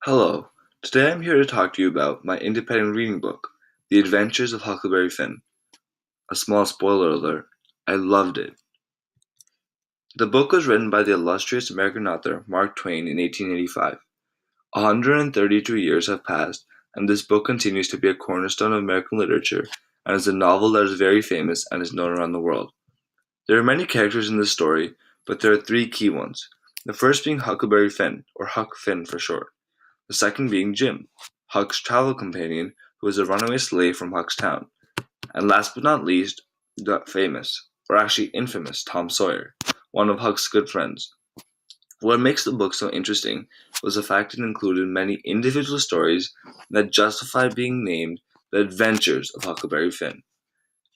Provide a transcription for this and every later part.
Hello. Today I'm here to talk to you about my independent reading book, The Adventures of Huckleberry Finn. A small spoiler alert, I loved it. The book was written by the illustrious American author Mark Twain in 1885. 132 years have passed, and this book continues to be a cornerstone of American literature and is a novel that is very famous and is known around the world. There are many characters in this story, but there are three key ones. The first being Huckleberry Finn, or Huck Finn for short. The second being Jim, Huck's travel companion who is a runaway slave from Huck's town. And last but not least, the famous, or actually infamous, Tom Sawyer, one of Huck's good friends. What makes the book so interesting was the fact it included many individual stories that justified being named The Adventures of Huckleberry Finn.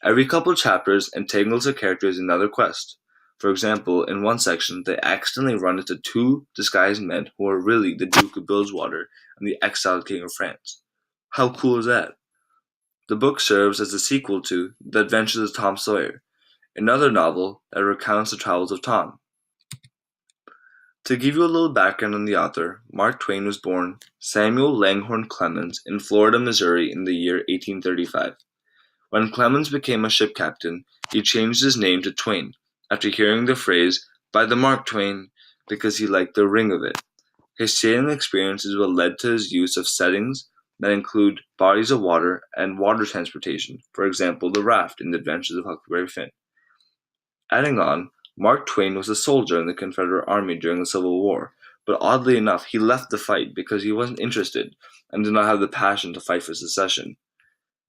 Every couple chapters entangles a character in another quest. For example, in one section, they accidentally run into two disguised men who are really the Duke of Bilgewater and the exiled King of France. How cool is that? The book serves as a sequel to The Adventures of Tom Sawyer, another novel that recounts the travels of Tom. To give you a little background on the author, Mark Twain was born Samuel Langhorne Clemens in Florida, Missouri in the year 1835. When Clemens became a ship captain, he changed his name to Twain after hearing the phrase, "by the Mark Twain," because he liked the ring of it. His sailing experience is what led to his use of settings that include bodies of water and water transportation, for example, the raft in The Adventures of Huckleberry Finn. Adding on, Mark Twain was a soldier in the Confederate Army during the Civil War, but oddly enough, he left the fight because he wasn't interested and did not have the passion to fight for secession.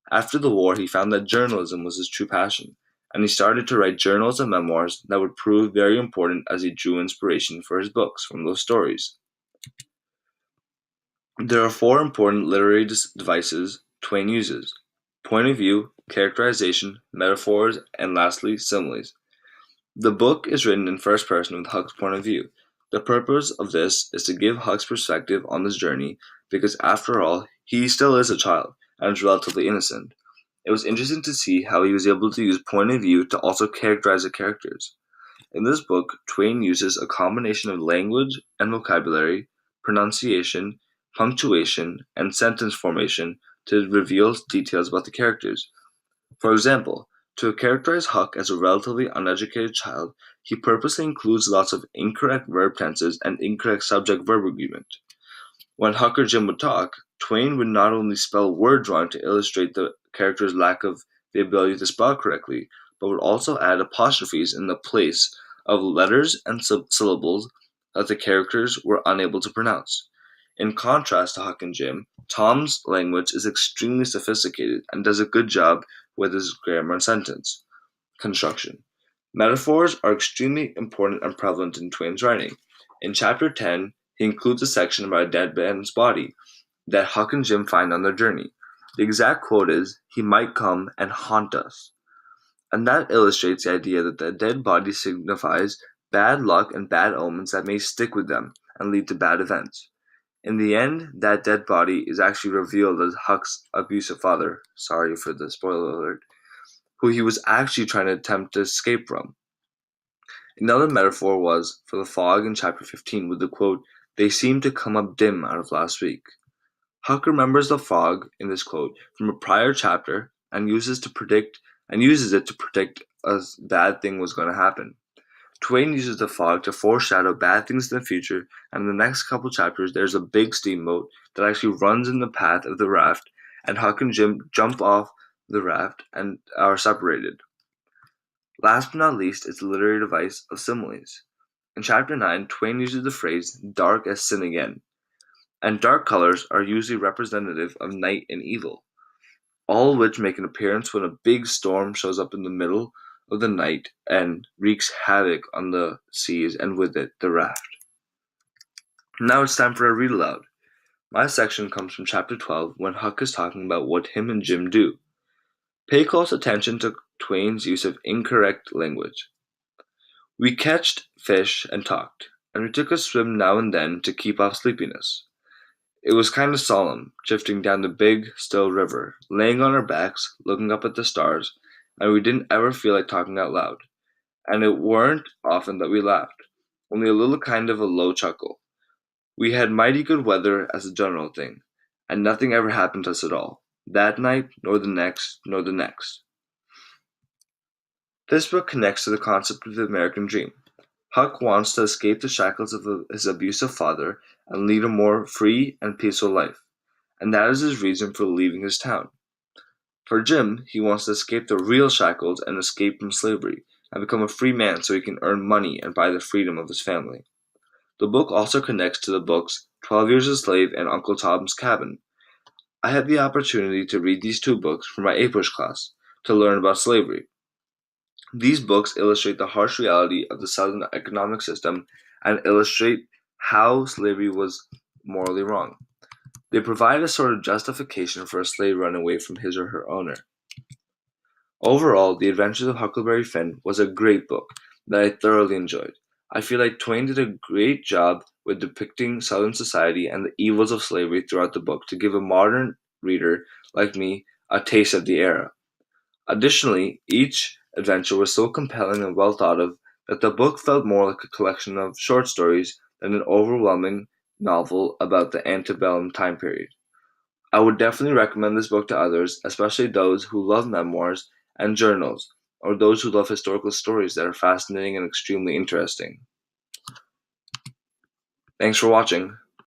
After the war, he found that journalism was his true passion, and he started to write journals and memoirs that would prove very important as he drew inspiration for his books from those stories. There are four important literary devices Twain uses: point of view, characterization, metaphors, and lastly, similes. The book is written in first person with Huck's point of view. The purpose of this is to give Huck's perspective on this journey because, after all, he still is a child and is relatively innocent. It was interesting to see how he was able to use point of view to also characterize the characters. In this book, Twain uses a combination of language and vocabulary, pronunciation, punctuation, and sentence formation to reveal details about the characters. For example, to characterize Huck as a relatively uneducated child, he purposely includes lots of incorrect verb tenses and incorrect subject-verb agreement. When Huck or Jim would talk, Twain would not only spell words wrong to illustrate the character's lack of the ability to spell correctly, but would also add apostrophes in the place of letters and syllables that the characters were unable to pronounce. In contrast to Huck and Jim, Tom's language is extremely sophisticated and does a good job with his grammar and sentence construction. Metaphors are extremely important and prevalent in Twain's writing. In chapter 10, he includes a section about a dead man's body that Huck and Jim find on their journey. The exact quote is, "He might come and haunt us." And that illustrates the idea that the dead body signifies bad luck and bad omens that may stick with them and lead to bad events. In the end, that dead body is actually revealed as Huck's abusive father, sorry for the spoiler alert, who he was actually trying to attempt to escape from. Another metaphor was for the fog in chapter 15 with the quote, "They seem to come up dim out of last week." Huck remembers the fog in this quote from a prior chapter and uses it to predict a bad thing was going to happen. Twain uses the fog to foreshadow bad things in the future, and in the next couple chapters there's a big steamboat that actually runs in the path of the raft, and Huck and Jim jump off the raft and are separated. Last but not least is the literary device of similes. In chapter 9, Twain uses the phrase "dark as sin again," and dark colors are usually representative of night and evil, all of which make an appearance when a big storm shows up in the middle of the night and wreaks havoc on the seas and with it the raft. Now it's time for a read aloud. My section comes from chapter 12 when Huck is talking about what him and Jim do. Pay close attention to Twain's use of incorrect language. "We catched fish and talked, and we took a swim now and then to keep off sleepiness. It was kind of solemn, drifting down the big, still river, laying on our backs, looking up at the stars, and we didn't ever feel like talking out loud. And it weren't often that we laughed, only a little kind of a low chuckle. We had mighty good weather as a general thing, and nothing ever happened to us at all, that night, nor the next, nor the next. This book connects to the concept of the American dream. Huck wants to escape the shackles of his abusive father and lead a more free and peaceful life, and that is his reason for leaving his town. For Jim, he wants to escape the real shackles and escape from slavery, and become a free man so he can earn money and buy the freedom of his family. The book also connects to the books 12 Years a Slave and Uncle Tom's Cabin. I had the opportunity to read these two books for my APUSH class to learn about slavery. These books illustrate the harsh reality of the Southern economic system and illustrate how slavery was morally wrong. They provide a sort of justification for a slave running away from his or her owner. Overall, The Adventures of Huckleberry Finn was a great book that I thoroughly enjoyed. I feel like Twain did a great job with depicting Southern society and the evils of slavery throughout the book to give a modern reader like me a taste of the era. Additionally, each adventure was so compelling and well thought of that the book felt more like a collection of short stories than an overwhelming novel about the antebellum time period. I would definitely recommend this book to others, especially those who love memoirs and journals, or those who love historical stories that are fascinating and extremely interesting. Thanks for watching.